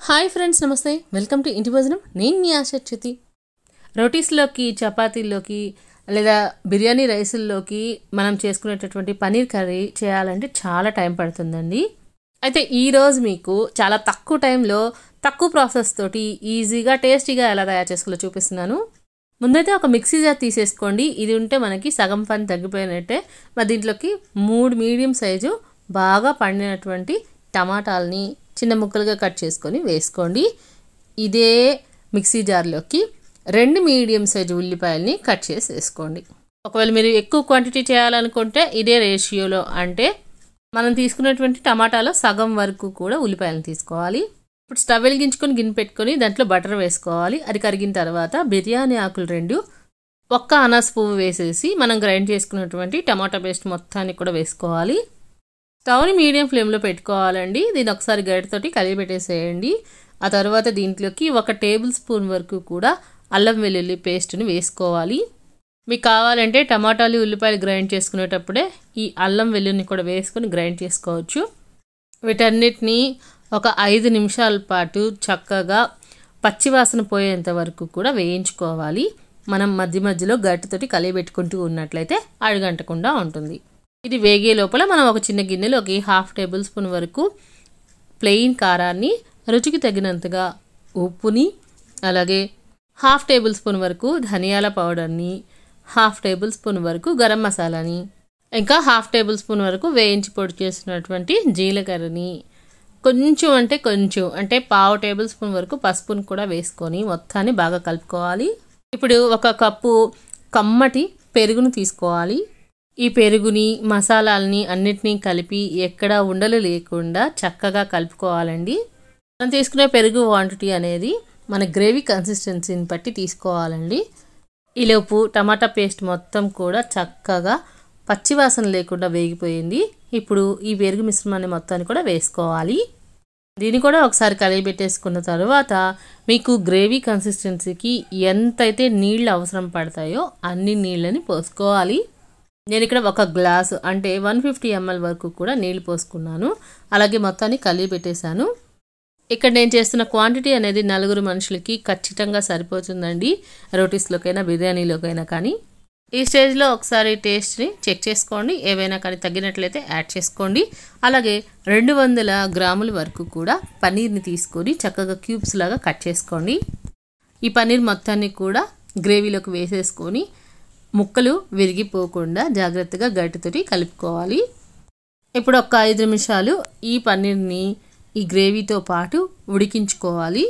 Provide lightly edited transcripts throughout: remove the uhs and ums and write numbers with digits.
Hi friends, నమస్తే. Welcome to ఇంటి భోజనం. నేను మీ ఆశచ్యుతి. రోటీస్లోకి, చపాతీల్లోకి లేదా బిర్యానీ రైసుల్లోకి మనం చేసుకునేటటువంటి పనీర్ కర్రీ చేయాలంటే చాలా టైం పడుతుందండి. అయితే ఈరోజు మీకు చాలా తక్కువ టైంలో తక్కువ ప్రాసెస్ తోటి ఈజీగా టేస్టీగా ఎలా తయారు చేసుకోవాలో చూపిస్తున్నాను. ముందైతే ఒక మిక్సీ జార్ తీసేసుకోండి. ఇది ఉంటే మనకి సగం పని తగ్గిపోయినట్టే. మరి దీంట్లోకి 3 మీడియం సైజు బాగా పండినటువంటి టమాటాలని చిన్న ముక్కలుగా కట్ చేసుకొని వేసుకోండి. ఇదే మిక్సీ జార్లోకి 2 మీడియం సైజు ఉల్లిపాయలని కట్ చేసి వేసుకోండి. ఒకవేళ మీరు ఎక్కువ క్వాంటిటీ చేయాలనుకుంటే ఇదే రేషియోలో, అంటే మనం తీసుకున్నటువంటి టమాటాలో సగం వరకు కూడా ఉల్లిపాయలను తీసుకోవాలి. ఇప్పుడు స్టవ్ వెలిగించుకొని గిన్నె పెట్టుకొని దాంట్లో బటర్ వేసుకోవాలి. అది కరిగిన తర్వాత బిర్యానీ ఆకులు 2, 1 అనాస పువ్వు వేసేసి మనం గ్రైండ్ చేసుకున్నటువంటి టమాటా పేస్ట్ మొత్తాన్ని కూడా వేసుకోవాలి. స్టవ్ని మీడియం ఫ్లేమ్లో పెట్టుకోవాలండి. దీన్ని ఒకసారి గరిటెతోటి కలిపి పెట్టేసేయండి. ఆ తర్వాత దీంట్లోకి 1 టేబుల్ స్పూన్ వరకు కూడా అల్లం వెల్లుల్లి పేస్ట్ని వేసుకోవాలి. మీకు కావాలంటే టమాటాలు ఉల్లిపాయలు గ్రైండ్ చేసుకునేటప్పుడే ఈ అల్లం వెల్లుల్లిని కూడా వేసుకొని గ్రైండ్ చేసుకోవచ్చు. వీటన్నిటిని ఒక 5 నిమిషాల పాటు చక్కగా పచ్చివాసన పోయేంత వరకు కూడా వేయించుకోవాలి. మనం మధ్య మధ్యలో గరిటెతోటి కలిపి పెట్టుకుంటూ ఉన్నట్లయితే అడుగంటకుండా ఉంటుంది. ఇది వేగే లోపల మనం ఒక చిన్న గిన్నెలోకి 1/2 టేబుల్ స్పూన్ వరకు ప్లెయిన్ కారాన్ని, రుచికి తగినంతగా ఉప్పుని, అలాగే 1/2 టేబుల్ స్పూన్ వరకు ధనియాల పౌడర్ని, 1/2 టేబుల్ స్పూన్ వరకు గరం మసాలాని, ఇంకా 1/2 టేబుల్ స్పూన్ వరకు వేయించి పొడి చేసినటువంటి జీలకర్రని, కొంచెం అంటే 1/2 టేబుల్ స్పూన్ వరకు పసుపుని కూడా వేసుకొని మొత్తాన్ని బాగా కలుపుకోవాలి. ఇప్పుడు 1 కప్పు కమ్మటి పెరుగును తీసుకోవాలి. ఈ పెరుగుని, మసాలాలని అన్నిటినీ కలిపి ఎక్కడా ఉండలు లేకుండా చక్కగా కలుపుకోవాలండి. మనం తీసుకునే పెరుగు క్వాంటిటీ అనేది మన గ్రేవీ కన్సిస్టెన్సీని బట్టి తీసుకోవాలండి. ఈలోపు టమాటా పేస్ట్ మొత్తం కూడా చక్కగా పచ్చివాసన లేకుండా వేగిపోయింది. ఇప్పుడు ఈ పెరుగు మిశ్రమాన్ని మొత్తాన్ని కూడా వేసుకోవాలి. దీన్ని కూడా ఒకసారి కలిపి పెట్టేసుకున్న తర్వాత మీకు గ్రేవీ కన్సిస్టెన్సీకి ఎంతైతే నీళ్ళు అవసరం పడతాయో అన్ని నీళ్ళని పోసుకోవాలి. నేను ఇక్కడ 1 గ్లాసు అంటే 150 ml వరకు కూడా నీళ్ళు పోసుకున్నాను. అలాగే మొత్తాన్ని కలిపి పెట్టేశాను. ఇక్కడ నేను చేస్తున్న క్వాంటిటీ అనేది 4 మనుషులకి ఖచ్చితంగా సరిపోతుందండి. రోటీస్లోకైనా బిర్యానీలోకైనా కానీ. ఈ స్టేజ్లో ఒకసారి టేస్ట్ని చెక్ చేసుకోండి. ఏవైనా కానీ తగ్గినట్లయితే యాడ్ చేసుకోండి. అలాగే 200 గ్రాముల వరకు కూడా పన్నీర్ని తీసుకొని చక్కగా క్యూబ్స్ లాగా కట్ చేసుకోండి. ఈ పన్నీర్ మొత్తాన్ని కూడా గ్రేవీలోకి వేసేసుకొని ముక్కలు విరిగిపోకుండా జాగ్రత్తగా గరిటెతోటి కలుపుకోవాలి. ఇప్పుడు ఒక 5 నిమిషాలు ఈ పన్నీర్ని ఈ గ్రేవీతో పాటు ఉడికించుకోవాలి.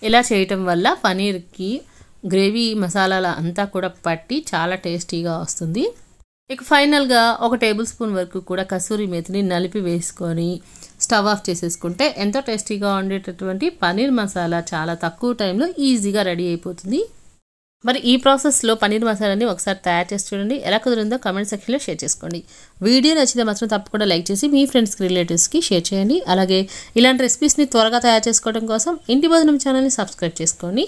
ఇలా చేయటం వల్ల పన్నీర్కి గ్రేవీ మసాలాల అంతా కూడా పట్టి చాలా టేస్టీగా వస్తుంది. ఇక ఫైనల్గా 1 టేబుల్ స్పూన్ వరకు కూడా కసూరి మేతిని నలిపి వేసుకొని స్టవ్ ఆఫ్ చేసేసుకుంటే ఎంతో టేస్టీగా ఉండేటటువంటి పన్నీర్ మసాలా చాలా తక్కువ టైంలో ఈజీగా రెడీ అయిపోతుంది. మరి ఈ ప్రాసెస్లో పన్నీర్ మసాలాని ఒకసారి తయారు చేసి చూడండి. ఎలా కుదిరిందో కామెంట్ సెక్షన్లో షేర్ చేసుకోండి. వీడియో నచ్చితే మాత్రం తప్పకుండా లైక్ చేసి మీ ఫ్రెండ్స్కి, రిలేటివ్స్కి షేర్ చేయండి. అలాగే ఇలాంటి రెసిపీస్ని త్వరగా తయారు చేసుకోవడం కోసం ఇంటి భోజనం ఛానల్ని సబ్స్క్రైబ్ చేసుకోండి.